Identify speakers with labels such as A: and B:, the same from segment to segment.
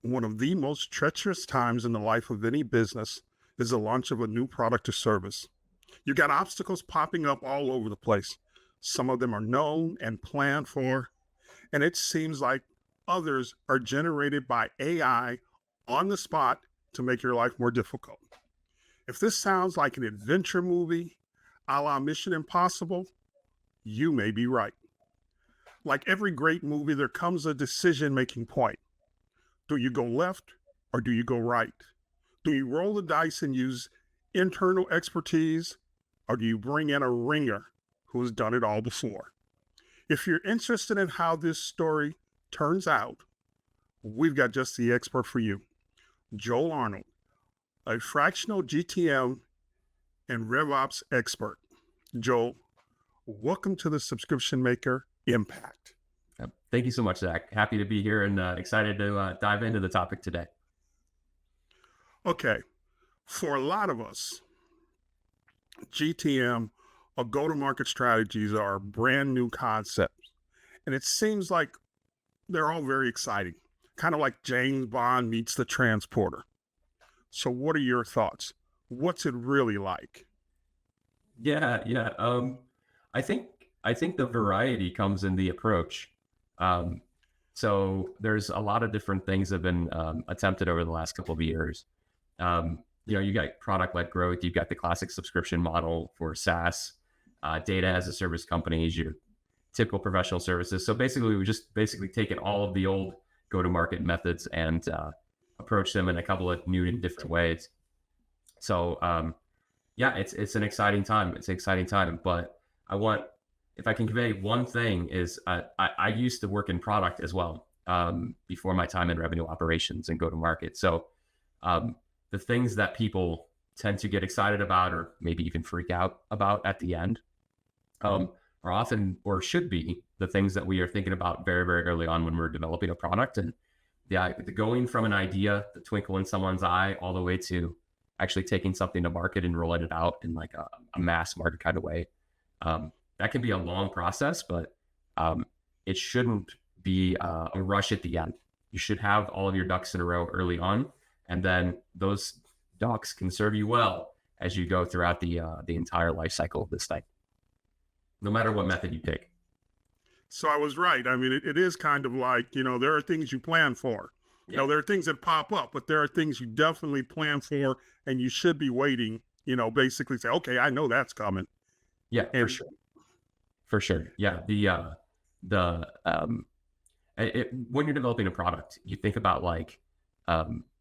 A: One of the most treacherous times in the life of any business is the launch of a new product or service. You got obstacles popping up all over the place. Some of them are known and planned for, and it seems like others are generated by AI on the spot to make your life more difficult. If this sounds like an adventure movie, a la Mission Impossible, you may be right. Like every great movie, there comes a decision making point. Do you go left or do you go right? Do you roll the dice and use internal expertise, or do you bring in a ringer who has done it all before? If you're interested in how this story turns out, we've got just the expert for you. Joel Arnold, a fractional GTM and RevOps expert. Joel, welcome to the Subscription Maker Impact.
B: Thank you so much, Zach. Happy to be here and excited to dive into the topic today.
A: Okay, for a lot of us, GTM or go-to-market strategies are brand new concepts. And it seems like they're all very exciting, kind of like James Bond meets the transporter. So what are your thoughts? What's it really like?
B: Yeah. I think the variety comes in the approach. So there's a lot of different things that have been attempted over the last couple of years. You got product-led growth, you've got the classic subscription model for SaaS, data as a service companies, your typical professional services. So basically, we just taken all of the old go-to-market methods and approach them in a couple of new and different ways. So it's an exciting time. It's an exciting time. But if I can convey one thing is I used to work in product as well before my time in revenue operations and go-to-market. So the things that people tend to get excited about or maybe even freak out about at the end are often or should be the things that we are thinking about very, very early on when we're developing a product. And the going from an idea, the twinkle in someone's eye, all the way to actually taking something to market and rolling it out in like a mass market kind of way. That can be a long process, but it shouldn't be a rush at the end. You should have all of your ducks in a row early on, and then those ducks can serve you well as you go throughout the entire life cycle of this thing, no matter what method you take.
A: So I was right. I mean, it is kind of like, there are things you plan for.
B: Yeah.
A: There are things that pop up, but there are things you definitely plan for, and you should be waiting, basically say, okay, I know that's coming.
B: Yeah, for sure. Yeah. When you're developing a product, you think about like,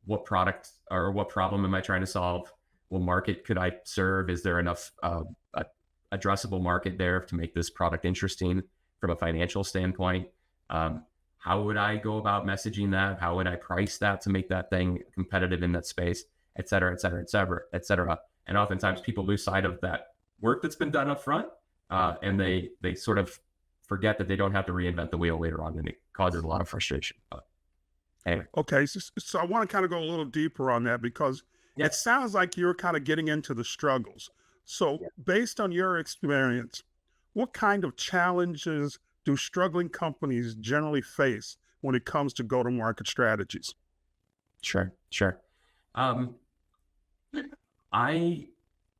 B: what product or what problem am I trying to solve? What market could I serve? Is there enough addressable market there to make this product interesting from a financial standpoint? How would I go about messaging that? How would I price that to make that thing competitive in that space, et cetera, et cetera, et cetera, et cetera. And oftentimes people lose sight of that work that's been done up front. And they sort of forget that they don't have to reinvent the wheel later on, and it causes a lot of frustration. But anyway.
A: Okay, so I want to kind of go a little deeper on that because it sounds like you're kind of getting into the struggles. So based on your experience, what kind of challenges do struggling companies generally face when it comes to go-to-market strategies?
B: Sure.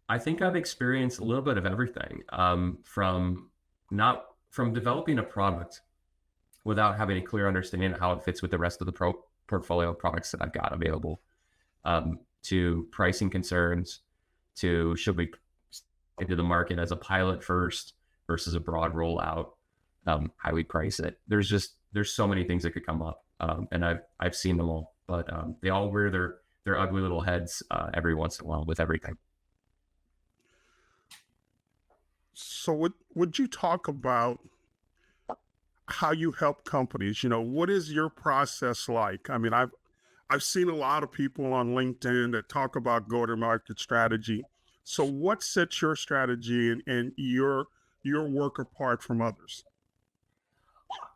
B: I think I've experienced a little bit of everything, from developing a product without having a clear understanding of how it fits with the rest of the portfolio of products that I've got available, to pricing concerns, to should we into the market as a pilot first versus a broad rollout, how we price it. There's so many things that could come up, and I've seen them all, but they all rear their ugly little heads every once in a while with everything.
A: So would you talk about how you help companies? What is your process like? I mean, I've seen a lot of people on LinkedIn that talk about go-to-market strategy. So what sets your strategy and your work apart from others?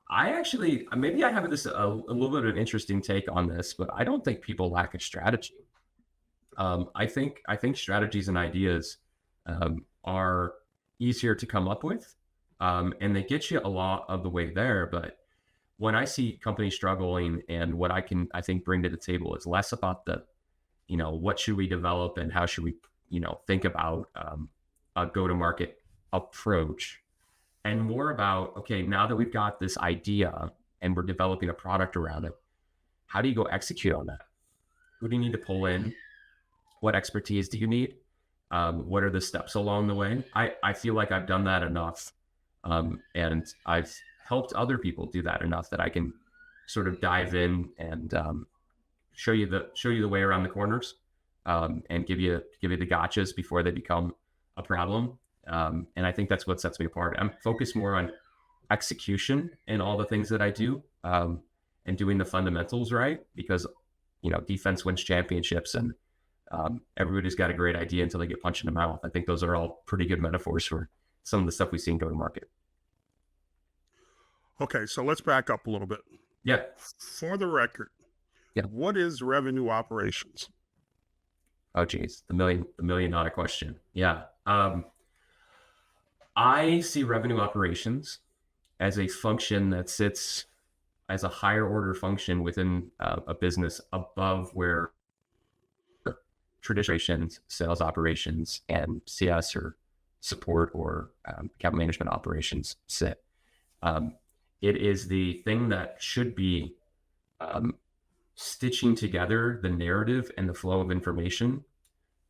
B: Maybe I have a little bit of an interesting take on this, but I don't think people lack a strategy. I think strategies and ideas are easier to come up with, and they get you a lot of the way there. But when I see companies struggling, and what I think bring to the table is less about the, what should we develop and how should we, think about a go-to-market approach, and more about, okay, now that we've got this idea and we're developing a product around it, how do you go execute on that? Who do you need to pull in? What expertise do you need? What are the steps along the way? I feel like I've done that enough. And I've helped other people do that enough that I can sort of dive in and show you the way around the corners, and give you the gotchas before they become a problem. And I think that's what sets me apart. I'm focused more on execution in all the things that I do, and doing the fundamentals right, because defense wins championships, and everybody's got a great idea until they get punched in the mouth. I think those are all pretty good metaphors for some of the stuff we see in go-to-market.
A: Okay, so let's back up a little bit.
B: Yeah.
A: For the record,
B: Yeah.
A: what is revenue operations?
B: Oh, geez, the million dollar question. Yeah. I see revenue operations as a function that sits as a higher order function within a business above where traditional sales operations and CS or support or account management operations sit. It is the thing that should be stitching together the narrative and the flow of information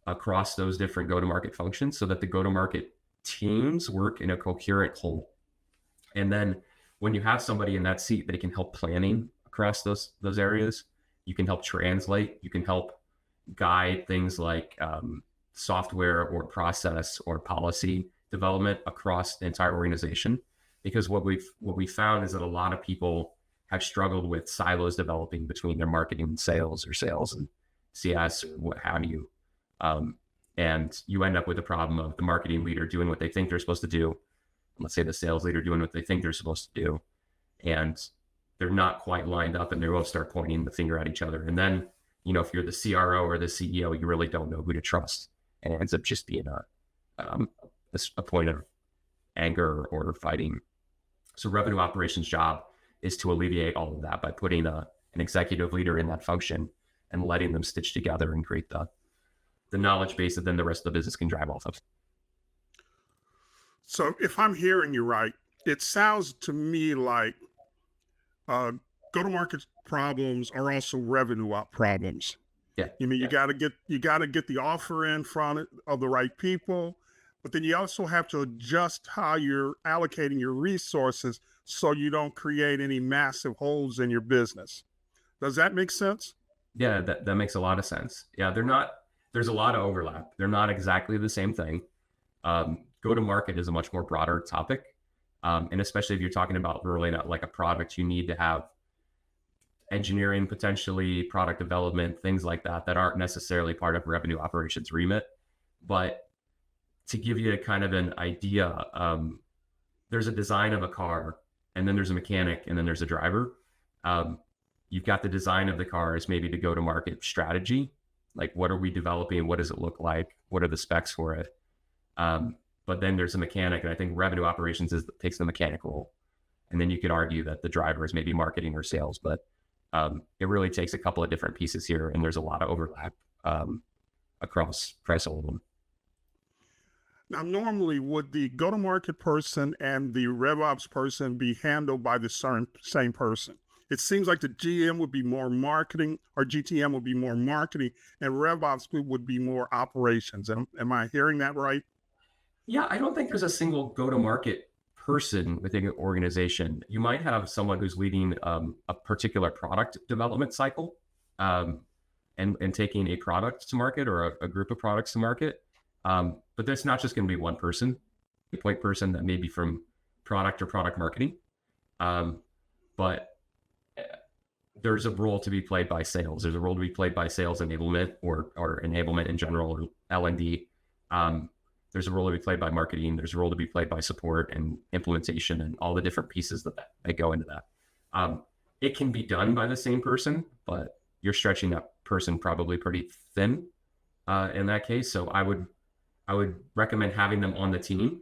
B: across those different go-to-market functions so that the go-to-market teams work in a coherent whole. And then when you have somebody in that seat, they can help planning across those areas. You can help translate. You can help guide things like software or process or policy development across the entire organization. Because what we found is that a lot of people have struggled with silos developing between their marketing and sales, or sales and CS, or what have you. And you end up with the problem of the marketing leader doing what they think they're supposed to do. Let's say the sales leader doing what they think they're supposed to do. And they're not quite lined up, and they both start pointing the finger at each other. And then, if you're the CRO or the CEO, you really don't know who to trust. And it ends up just being a point of anger or fighting. So revenue operations job is to alleviate all of that by putting an executive leader in that function and letting them stitch together and create the knowledge base that then the rest of the business can drive off of.
A: So if I'm hearing you right, it sounds to me like go-to-market problems are also revenue op problems.
B: Yeah.
A: You got to get the offer in front of the right people, but then you also have to adjust how you're allocating your resources so you don't create any massive holes in your business. Does that make sense?
B: Yeah, that makes a lot of sense. Yeah, there's a lot of overlap. They're not exactly the same thing. Go-to-market is a much more broader topic. And especially if you're talking about rolling out like a product, you need to have engineering, potentially product development, things like that aren't necessarily part of revenue operations remit. But to give you a kind of an idea, there's a design of a car, and then there's a mechanic, and then there's a driver. You've got the design of the car as maybe the go-to-market strategy. Like, what are we developing? What does it look like? What are the specs for it? But then there's a mechanic, and I think revenue operations takes the mechanic role. And then you could argue that the driver is maybe marketing or sales, but it really takes a couple of different pieces here, and there's a lot of overlap across all of them.
A: Now, normally, would the go-to-market person and the RevOps person be handled by the same person? It seems like the GM would be more marketing, or GTM would be more marketing, and RevOps would be more operations. Am I hearing that right?
B: Yeah, I don't think there's a single go-to-market person within an organization. You might have someone who's leading a particular product development cycle, and taking a product to market, or a group of products to market. But there's not just going to be one person, a point person that may be from product or product marketing. But there's a role to be played by sales. There's a role to be played by sales enablement, or enablement in general, or L&D. There's a role to be played by marketing. There's a role to be played by support and implementation, and all the different pieces that go into that. It can be done by the same person, but you're stretching that person probably pretty thin in that case. So I would recommend having them on the team.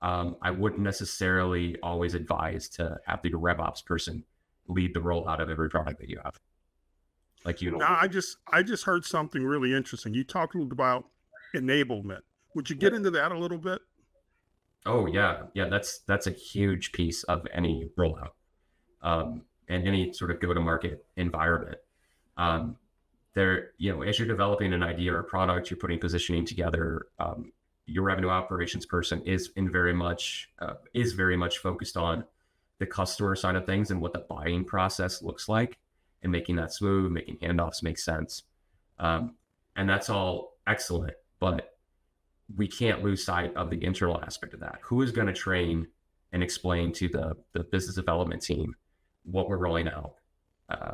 B: I wouldn't necessarily always advise to have the RevOps person lead the rollout of every product that you have. Like, you know,
A: Now, I just heard something really interesting. You talked a little about enablement. Would you get into that a little bit?
B: oh yeah, yeah, that's a huge piece of any rollout, and any sort of go-to-market environment. Um, there, you know, as you're developing an idea or a product, you're putting positioning together. Your revenue operations person is very much focused on the customer side of things and what the buying process looks like, and making that smooth, making handoffs make sense. And that's all excellent, but we can't lose sight of the internal aspect of that. Who is going to train and explain to the business development team what we're rolling out?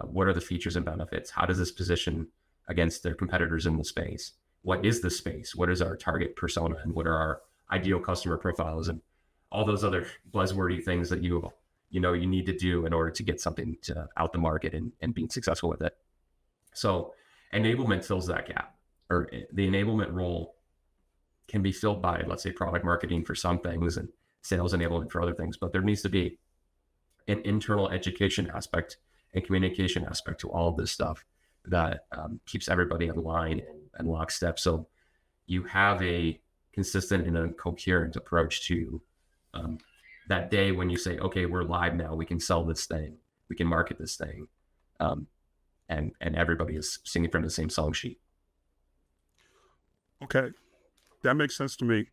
B: What are the features and benefits? How does this position against their competitors in the space? What is the space? What is our target persona? And what are our ideal customer profiles? And all those other buzzwordy things that you need to do in order to get something out the market and being successful with it. So enablement fills that gap, or the enablement role can be filled by, let's say, product marketing for some things and sales enablement for other things. But there needs to be an internal education aspect and communication aspect to all of this stuff that keeps everybody in line and lockstep. So you have a consistent and a coherent approach to that day when you say, okay, we're live now, we can sell this thing, we can market this thing, and everybody is singing from the same song sheet.
A: Okay, that makes sense to me.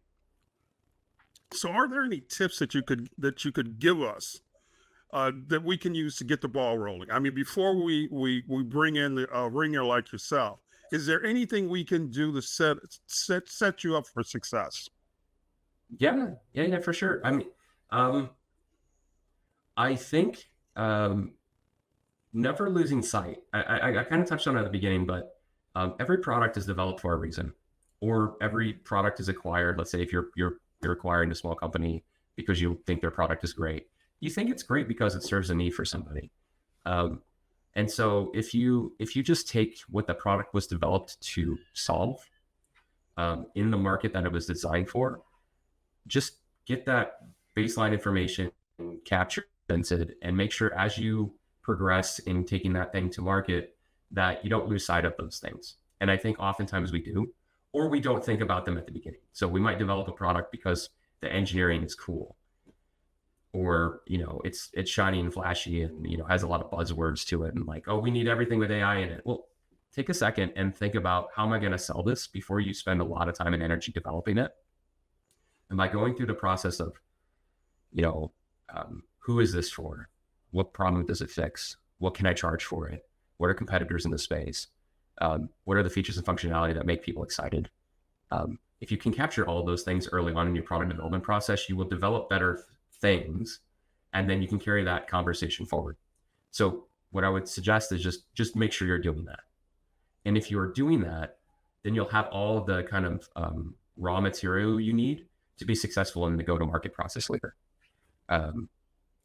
A: So, are there any tips that you could give us that we can use to get the ball rolling? I mean, before we bring in a ringer like yourself, is there anything we can do to set you up for success?
B: Yeah, for sure. I mean, I think never losing sight. I kind of touched on it at the beginning, but every product is developed for a reason, or every product is acquired. Let's say if you're acquiring a small company because you think their product is great, you think it's great because it serves a need for somebody. And so if you just take what the product was developed to solve in the market that it was designed for, just get that baseline information captured and make sure as you progress in taking that thing to market that you don't lose sight of those things. And I think oftentimes we do, or we don't think about them at the beginning. So we might develop a product because the engineering is cool, or it's shiny and flashy and has a lot of buzzwords to it, and like, oh, we need everything with AI in it. Well, take a second and think about, how am I going to sell this before you spend a lot of time and energy developing it. And by going through the process of who is this for, what problem does it fix, what can I charge for it, what are competitors in the space, what are the features and functionality that make people excited. If you can capture all of those things early on in your product development process, you will develop better things, and then you can carry that conversation forward. So what I would suggest is just make sure you're doing that. And if you're doing that, then you'll have all of the kind of raw material you need to be successful in the go-to-market process later.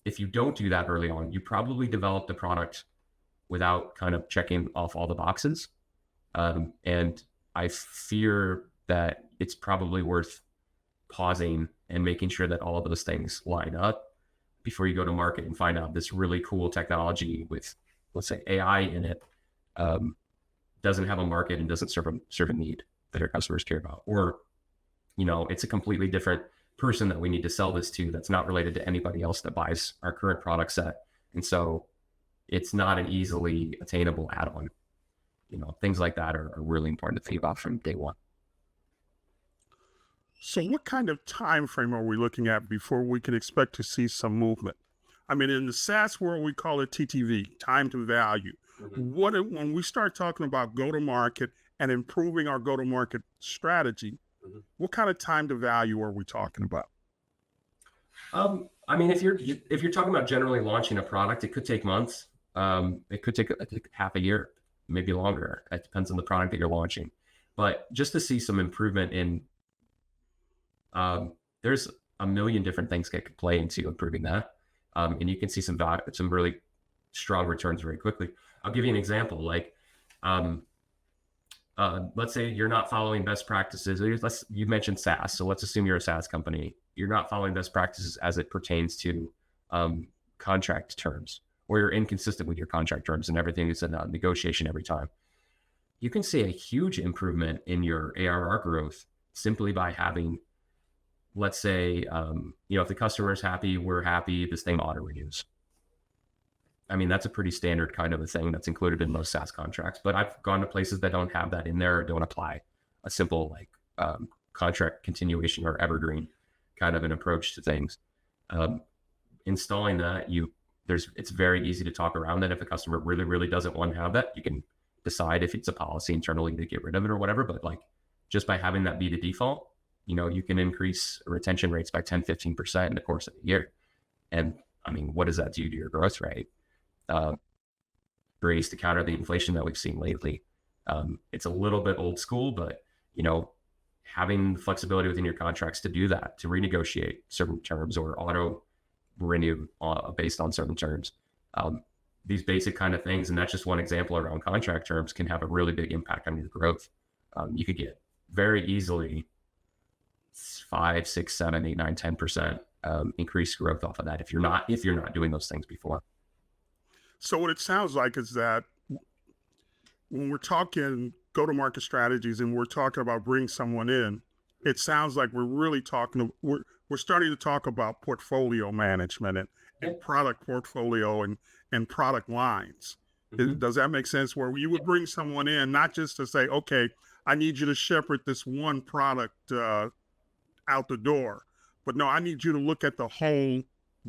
B: If you don't do that early on, you probably developed a product without kind of checking off all the boxes. And I fear that it's probably worth pausing and making sure that all of those things line up before you go to market and find out this really cool technology with, let's say, AI in it, doesn't have a market and doesn't serve a need that our customers care about. Or, it's a completely different person that we need to sell this to that's not related to anybody else that buys our current product set. And so it's not an easily attainable add-on. Things like that are really important to think about from day one.
A: So, what kind of time frame are we looking at before we can expect to see some movement? I mean, in the SaaS world, we call it TTV, time to value.
B: Mm-hmm.
A: When we start talking about go-to-market and improving our go-to-market strategy, what kind of time to value are we talking about?
B: I mean, if you're talking about generally launching a product, it could take months. It could take half a year, maybe longer. It depends on the product that you're launching. But just to see some improvement in, there's a million different things that could play into improving that. And you can see some really strong returns very quickly. I'll give you an example. Like, let's say you're not following best practices. You mentioned SaaS. So let's assume you're a SaaS company. You're not following best practices as it pertains to contract terms, or you're inconsistent with your contract terms and everything is a negotiation every time, you can see a huge improvement in your ARR growth simply by having, let's say, if the customer is happy, we're happy, this thing auto renews. I mean, that's a pretty standard kind of a thing that's included in most SaaS contracts, but I've gone to places that don't have that in there or don't apply a simple contract continuation or evergreen kind of an approach to things. Installing that, it's very easy to talk around that. If a customer really, really doesn't want to have that, you can decide if it's a policy internally to get rid of it or whatever. But just by having that be the default, you can increase retention rates by 10-15% in the course of the year. And I mean, what does that do to your growth rate? Raise to counter the inflation that we've seen lately. It's a little bit old school, but having flexibility within your contracts to do that, to renegotiate certain terms or auto renew based on certain terms, these basic kind of things, and that's just one example around contract terms, can have a really big impact on your growth. You could get very easily 5, 6, 7, 8, 9, 10% increased growth off of that if you're not doing those things before.
A: So what it sounds like is that when we're talking go-to-market strategies and we're talking about bringing someone in, it sounds like we're starting to talk about portfolio management and product portfolio and product lines.
B: Mm-hmm.
A: Does that make sense? Where you would bring someone in, not just to say, okay, I need you to shepherd this one product out the door, but no, I need you to look at the whole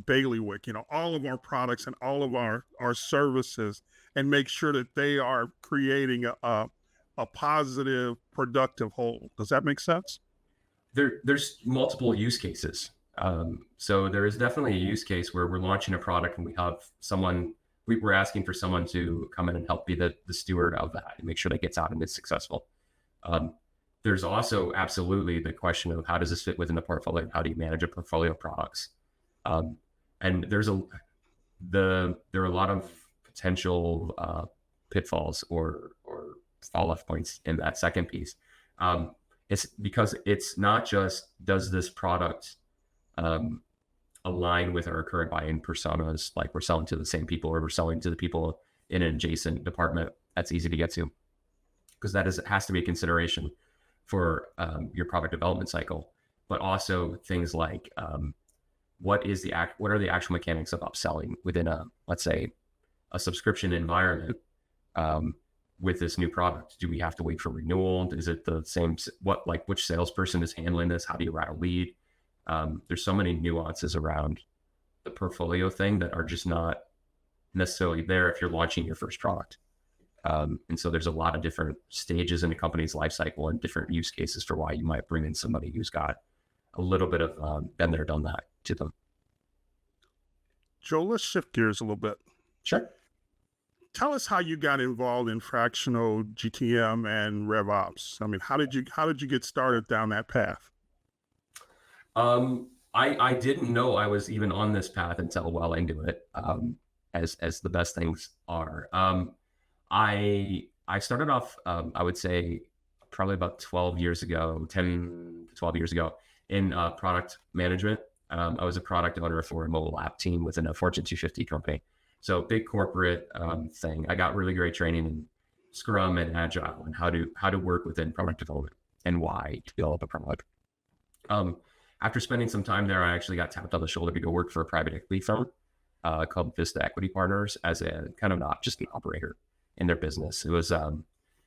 A: bailiwick, all of our products and all of our services, and make sure that they are creating a positive, productive whole. Does that make sense?
B: There's multiple use cases. So there is definitely a use case where we're launching a product and we have we're asking for someone to come in and help be the steward of that and make sure that gets out and it's successful. There's also absolutely the question of how does this fit within the portfolio? How do you manage a portfolio of products? And there are a lot of potential pitfalls or fall-off points in that second piece. It's because it's not just, does this product align with our current buy-in personas, like we're selling to the same people or we're selling to the people in an adjacent department that's easy to get to, because it has to be a consideration for your product development cycle, but also things like what are the actual mechanics of upselling within let's say a subscription environment with this new product? Do we have to wait for renewal? Is it the same? Which salesperson is handling this? How do you route a lead? There's so many nuances around the portfolio thing that are just not necessarily there if you're launching your first product. And so there's a lot of different stages in a company's life cycle and different use cases for why you might bring in somebody who's got a little bit of been there, done that to them.
A: Joel, let's shift gears a little bit.
B: Sure.
A: Tell us how you got involved in Fractional, GTM, and RevOps. I mean, how did you get started down that path?
B: I didn't know I was even on this path until well into it, as the best things are. I started off, I would say probably about 10 to 12 years ago in product management. I was a product owner for a mobile app team within a Fortune 250 company. So big corporate thing. I got really great training in Scrum and Agile and how to work within product development and why to develop a product. After spending some time there, I actually got tapped on the shoulder to go work for a private equity firm called Vista Equity Partners as a kind of not just an operator in their business. It was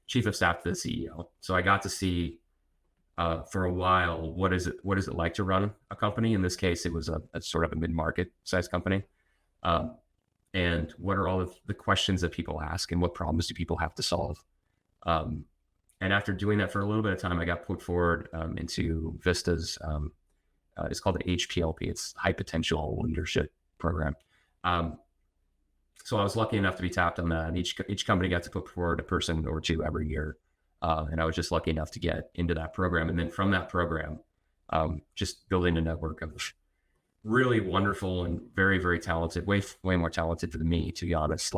B: chief of staff to the CEO. So I got to see for a while what is it like to run a company. In this case, it was a sort of a mid-market size company. And what are all of the questions that people ask and what problems do people have to solve? And after doing that for a little bit of time, I got put forward into Vista's, it's called the HPLP. It's High Potential Leadership Program. So I was lucky enough to be tapped on that. And each company got to put forward a person or two every year. And I was just lucky enough to get into that program. And then from that program, just building a network of really wonderful and very, very talented, way more talented than me, to be honest,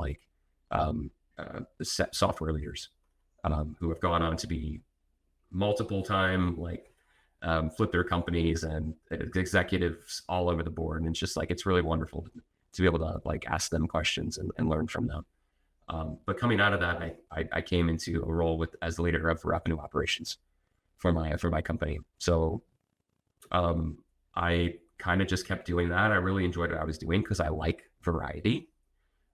B: software leaders who have gone on to be multiple time, flip their companies and executives all over the board. And it's just it's really wonderful to be able to like ask them questions and learn from them. But coming out of that, I came into a role as the leader of revenue operations for my company. So I kind of just kept doing that. I really enjoyed what I was doing because I like variety.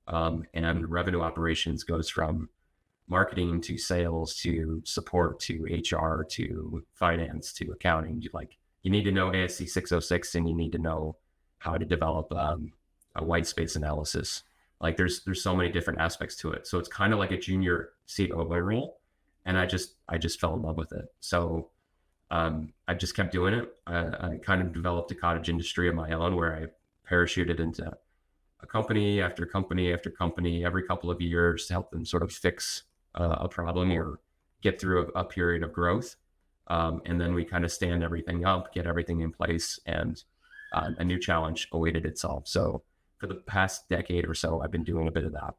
B: And revenue operations goes from marketing to sales to support to HR to finance to accounting. You need to know ASC 606 and you need to know how to develop a white space analysis. Like there's so many different aspects to it. So it's kind of like a junior COO role, and I just fell in love with it. So I just kept doing it. I kind of developed a cottage industry of my own where I parachuted into a company after company after company every couple of years to help them sort of fix a problem or get through a period of growth. And then we kind of stand everything up, get everything in place, and a new challenge awaited itself. So for the past decade or so, I've been doing a bit of that.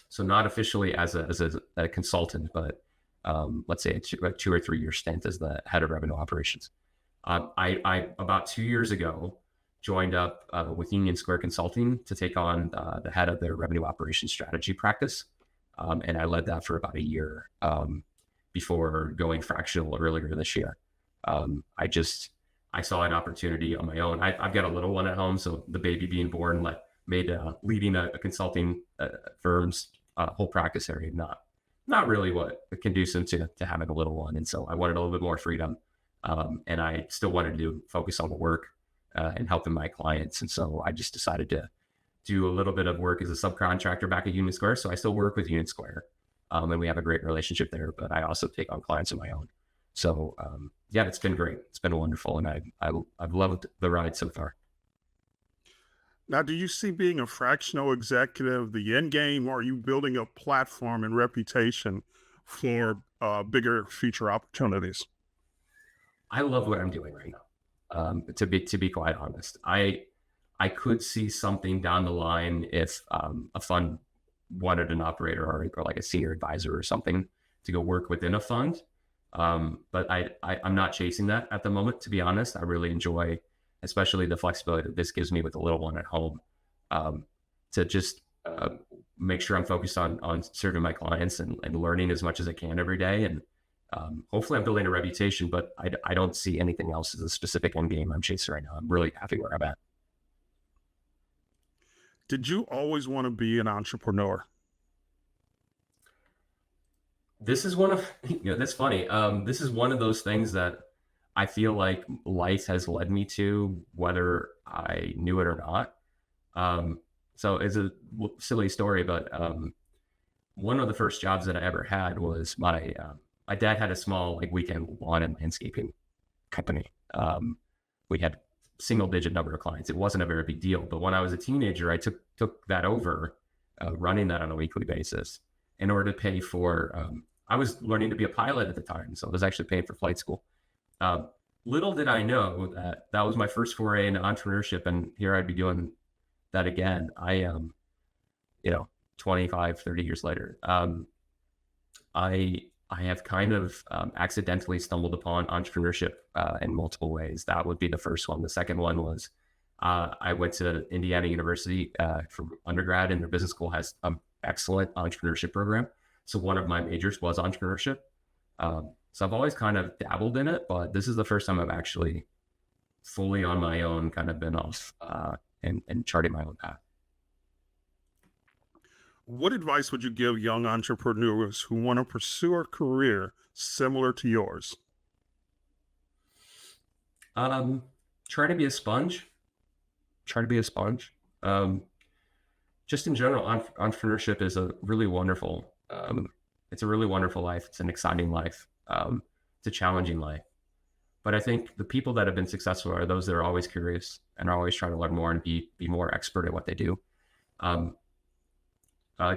B: So not officially as a consultant, but let's say a 2 or 3 year stint as the head of revenue operations. I about 2 years ago joined up with Union Square Consulting to take on the head of their revenue operations strategy practice. And I led that for about a year before going fractional earlier this year. I saw an opportunity on my own. I've got a little one at home, so the baby being born made leading a consulting firm's whole practice area not really what conducive to having a little one. And so I wanted a little bit more freedom, and I still wanted to focus on the work and helping my clients. And so I just decided to do a little bit of work as a subcontractor back at Union Square. So I still work with Union Square, and we have a great relationship there. But I also take on clients of my own. So yeah, it's been great. It's been wonderful, and I've loved the ride so far.
A: Now, do you see being a fractional executive the end game, or are you building a platform and reputation for bigger future opportunities?
B: I love what I'm doing right now. To be quite honest, I could see something down the line if a fund wanted an operator or like a senior advisor or something to go work within a fund. But I'm not chasing that at the moment, to be honest. I really enjoy, especially the flexibility that this gives me with a little one at home, to just make sure I'm focused on serving my clients and learning as much as I can every day. And hopefully I'm building a reputation, but I don't see anything else as a specific end game I'm chasing right now. I'm really happy where I'm at.
A: Did you always want to be an entrepreneur?
B: This is one of, that's funny. This is one of those things that I feel like life has led me to, whether I knew it or not. So it's a silly story, but one of the first jobs that I ever had was my dad had a small weekend lawn and landscaping company. We had single digit number of clients. It wasn't a very big deal, but when I was a teenager, I took that over, running that on a weekly basis in order to pay for. I was learning to be a pilot at the time, so I was actually paying for flight school. Little did I know that was my first foray into entrepreneurship, and here I'd be doing that again. 25, 30 years later, I have kind of accidentally stumbled upon entrepreneurship in multiple ways. That would be the first one. The second one was I went to Indiana University for undergrad, and their business school has an excellent entrepreneurship program. So one of my majors was entrepreneurship. So I've always kind of dabbled in it, but this is the first time I've actually fully on my own kind of been off and charting my own path.
A: What advice would you give young entrepreneurs who want to pursue a career similar to yours?
B: Try to be a sponge. Try to be a sponge. Just in general, entrepreneurship is a really wonderful. It's a really wonderful life. It's an exciting life. It's a challenging life. But I think the people that have been successful are those that are always curious and are always trying to learn more and be more expert at what they do.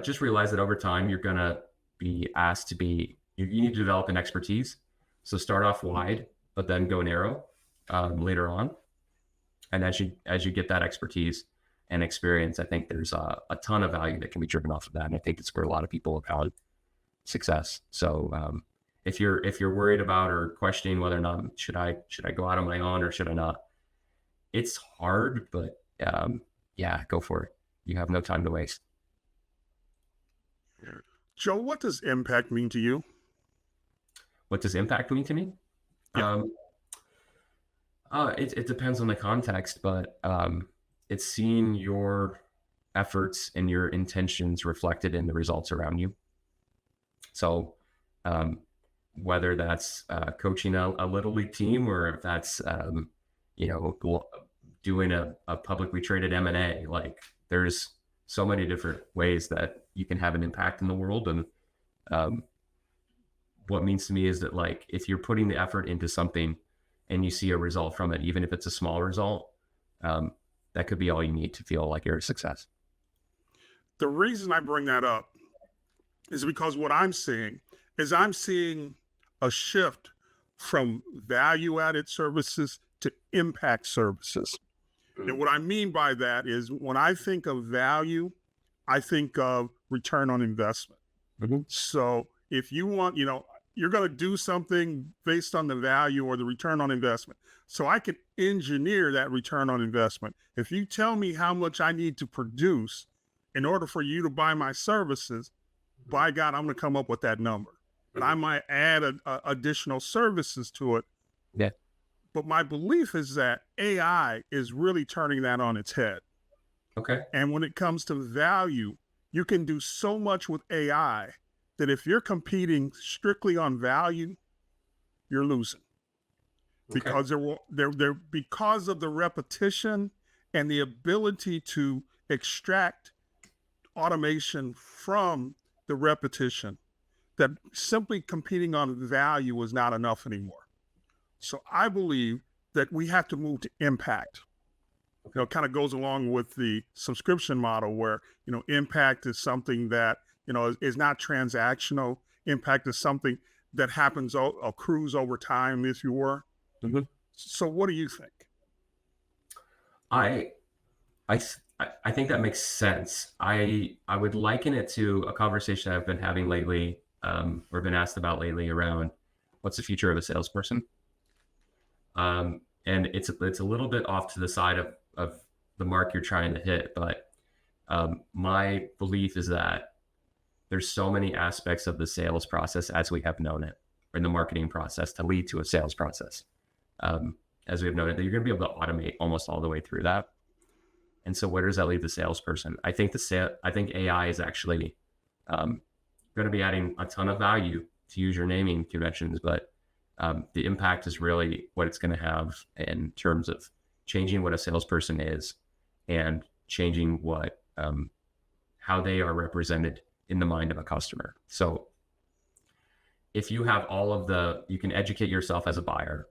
B: Just realize that over time, you're going to be asked to you need to develop an expertise. So start off wide, but then go narrow later on. And as you get that expertise and experience, I think there's a ton of value that can be driven off of that. And I think it's where a lot of people have found success. So if you're worried about or questioning whether or not should I go out on my own or should I not, it's hard, but yeah, go for it. You have no time to waste.
A: Joe, what does impact mean to you?
B: What does impact mean to me?
A: Yeah.
B: Um, it depends on the context, but it's seeing your efforts and your intentions reflected in the results around you. So, um, whether that's coaching a little league team, or if that's doing a publicly traded M&A, like there's so many different ways that you can have an impact in the world. And um, what means to me is that, like, if you're putting the effort into something and you see a result from it, even if it's a small result, um, that could be all you need to feel like you're a success.
A: The reason I bring that up is because what I'm seeing a shift from value added services to impact services. And what I mean by that is when I think of value, I think of return on investment.
B: Mhm.
A: So if you want, you're going to do something based on the value or the return on investment. So I can engineer that return on investment. If you tell me how much I need to produce in order for you to buy my services, by God, I'm going to come up with that number. And I might add additional services to it.
B: Yeah.
A: But my belief is that AI is really turning that on its head.
B: Okay.
A: And when it comes to value, you can do so much with AI that if you're competing strictly on value, you're losing
B: Okay.
A: because because of the repetition and the ability to extract automation from the repetition, that simply competing on value is not enough anymore. So I believe that we have to move to impact. It kind of goes along with the subscription model where, impact is something that, is not transactional. Impact is something that happens, accrues over time, if you were.
B: Mhm.
A: So what do you think?
B: I I think that makes sense. I would liken it to a conversation I've been having lately, or been asked about lately, around what's the future of a salesperson. And it's a little bit off to the side of the mark you're trying to hit, but my belief is that there's so many aspects of the sales process as we have known it, or in the marketing process, to lead to a sales process. As we have noted, that you're going to be able to automate almost all the way through that. And so where does that leave the salesperson? I think I think AI is actually going to be adding a ton of value, to use your naming conventions, but the impact is really what it's going to have in terms of changing what a salesperson is, and changing what how they are represented in the mind of a customer. So if you have you can educate yourself as a buyer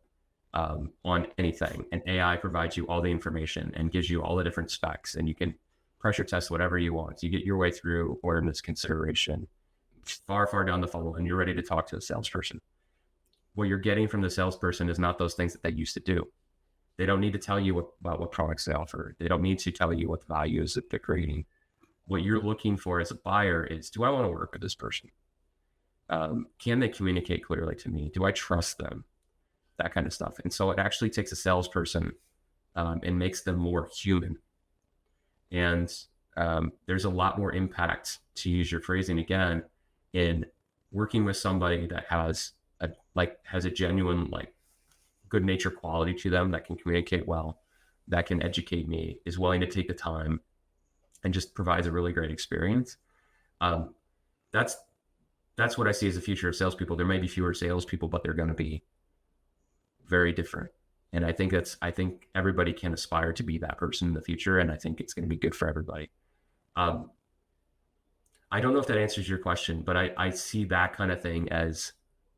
B: on anything, and AI provides you all the information and gives you all the different specs, and you can pressure test whatever you want. You get your way through awareness, consideration, far down the funnel, and you're ready to talk to a salesperson. What you're getting from the salesperson is not those things that they used to do. They don't need to tell you about what products they offer. They don't need to tell you what the value is that they're creating. What you're looking for as a buyer is, do I want to work with this person? Can they communicate clearly to me? Do I trust them? That kind of stuff. And so it actually takes a salesperson and makes them more human. And there's a lot more impact, to use your phrasing again, in working with somebody that has a genuine, like, good nature quality to them, that can communicate well, that can educate me, is willing to take the time, and just provides a really great experience. Um, that's what I see as the future of salespeople. There may be fewer salespeople, but they're going to be very different. And I think everybody can aspire to be that person in the future. And I think it's going to be good for everybody. I don't know if that answers your question, but I see that kind of thing as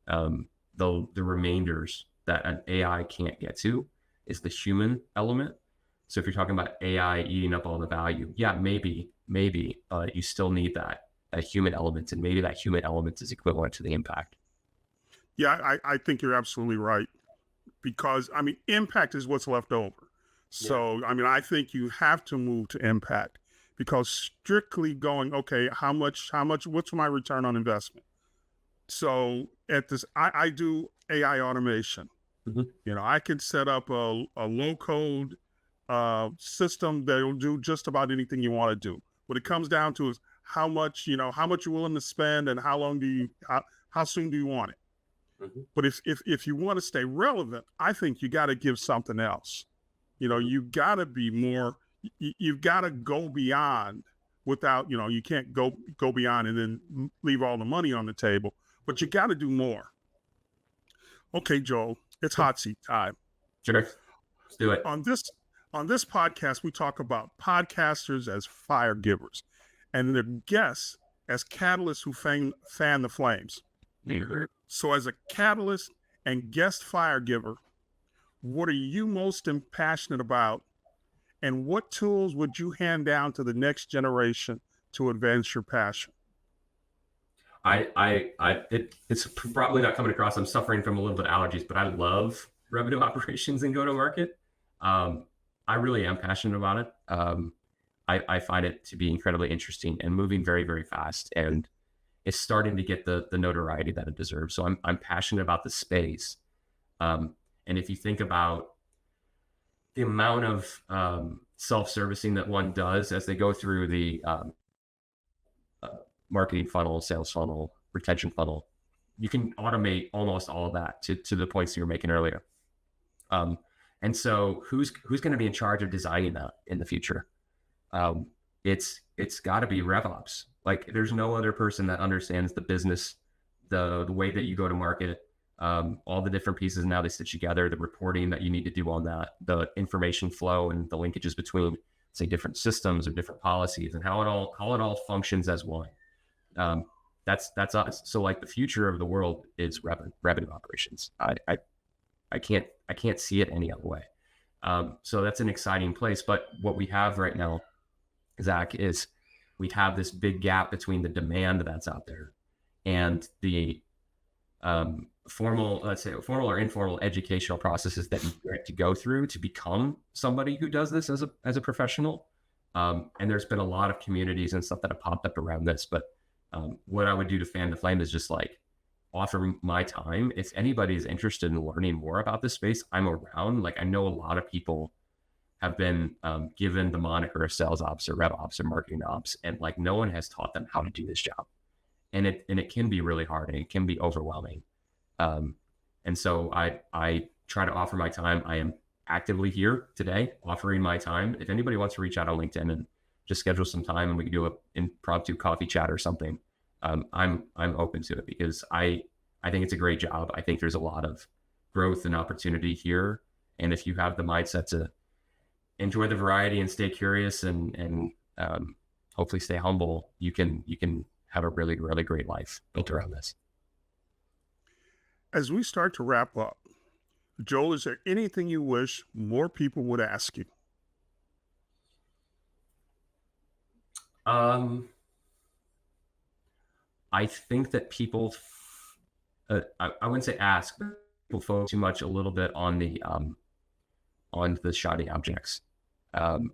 B: the remainders that an AI can't get to is the human element. So if you're talking about AI eating up all the value, yeah, maybe, you still need that human element, and maybe that human element is equivalent to the impact.
A: Yeah, I think you're absolutely right. Because impact is what's left over. So I think you have to move to impact, because strictly going, okay, how much, what's my return on investment? So at this, I do AI automation.
B: Mhm.
A: I can set up a low code system that will do just about anything you want to do. What it comes down to is how much you're willing to spend and how soon do you want it.
B: Mhm.
A: But if you want to stay relevant, I think you got to give something else. You got to be more. You've got to go beyond without. You can't go beyond and then leave all the money on the table. But you got to do more. Okay, Joel, it's hot seat time.
B: Sure. Let's do it.
A: On this podcast, we talk about podcasters as fire givers, and their guests as catalysts who fan the flames. So, as a catalyst and guest fire giver, what are you most passionate about, and what tools would you hand down to the next generation to advance your passion?
B: It's probably not coming across. I'm suffering from a little bit of allergies, but I love revenue operations and go to market. I really am passionate about it. I find it to be incredibly interesting and moving very, very fast, and it's starting to get the notoriety that it deserves. So I'm passionate about the space. And if you think about the amount of self-servicing that one does as they go through the marketing funnel, sales funnel, retention funnel, you can automate almost all of that to the points you were making earlier. And so who's going to be in charge of designing that in the future? It's got to be RevOps. Like, there's no other person that understands the business, the way that you go to market, all the different pieces and how they stitch together, the reporting that you need to do on that, the information flow and the linkages between, say, different systems or different policies, and how it all functions as one. That's us. So, like, the future of the world is revenue operations. I can't see it any other way. So that's an exciting place. But what we have right now, Zach, is we have this big gap between the demand that's out there and the formal or informal educational processes that you have to go through to become somebody who does this as a professional. And there's been a lot of communities and stuff that have popped up around this. But what I would do to fan the flame is just like offer my time. If anybody is interested in learning more about this space, I'm around. Like, I know a lot of people have been given the moniker of sales ops or rev ops or marketing ops, and like, no one has taught them how to do this job. And it can be really hard and it can be overwhelming. And so I try to offer my time. I am actively here today offering my time. If anybody wants to reach out on LinkedIn and just schedule some time and we can do an impromptu coffee chat or something, I'm open to it, because I think it's a great job. I think there's a lot of growth and opportunity here. And if you have the mindset to enjoy the variety and stay curious and hopefully stay humble, you can have a really, really great life built around this.
A: As we start to wrap up, Joel, is there anything you wish more people would ask you?
B: I think that people, I wouldn't say ask, but people focus too much a little bit on the shiny objects. I've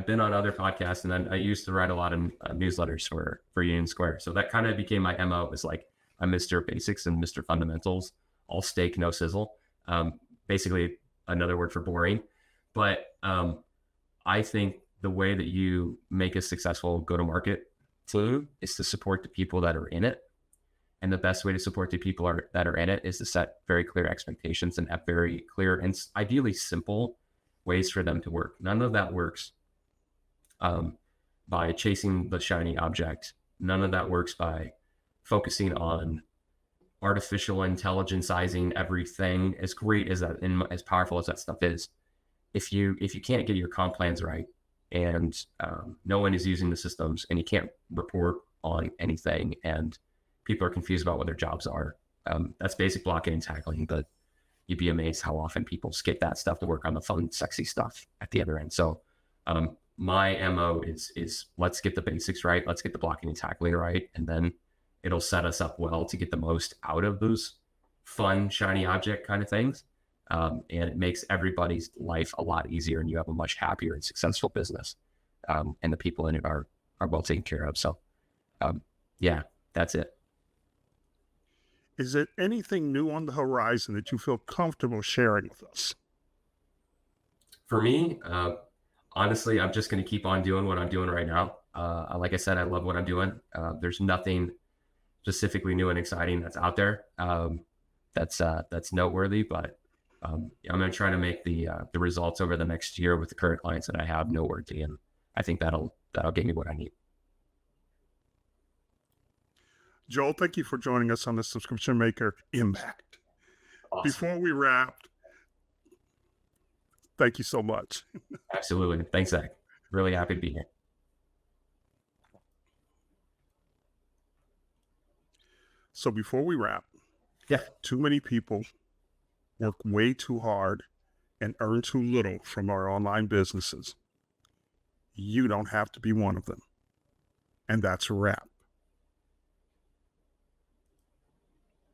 B: been on other podcasts, and then I used to write a lot of newsletters for Union Square. So that kind of became my MO. Is like, I'm Mr. Basics and Mr. Fundamentals, all steak, no sizzle. Basically another word for boring. But I think the way that you make a successful go-to-market team is to support the people that are in it. And the best way to support the people that are in it is to set very clear expectations and have very clear and ideally simple ways for them to work. None of that works by chasing the shiny object. None of that works by focusing on artificial intelligenceizing everything. As great as that and as powerful as that stuff is, if you can't get your comp plans right, and no one is using the systems, and you can't report on anything, and people are confused about what their jobs are, that's basic blocking and tackling. But you'd be amazed how often people skip that stuff to work on the fun, sexy stuff at the other end. So my MO is let's get the basics right. Let's get the blocking and tackling right. And then it'll set us up well to get the most out of those fun, shiny object kind of things. And it makes everybody's life a lot easier, and you have a much happier and successful business. And the people in it are well taken care of. So yeah, that's it.
A: Is there anything new on the horizon that you feel comfortable sharing with us?
B: For me, honestly, I'm just going to keep on doing what I'm doing right now. Like I said, I love what I'm doing. There's nothing specifically new and exciting that's out there that's noteworthy, but I'm going to try to make the results over the next year with the current clients that I have noteworthy, and I think that'll give me what I need.
A: Joel, thank you for joining us on the Subscription Maker Impact.
B: Awesome.
A: Before we wrap, thank you so much.
B: Absolutely. Thanks, Zach. Really happy to be here.
A: So before we wrap,
B: Yeah.
A: too many people work way too hard and earn too little from our online businesses. You don't have to be one of them. And that's a wrap.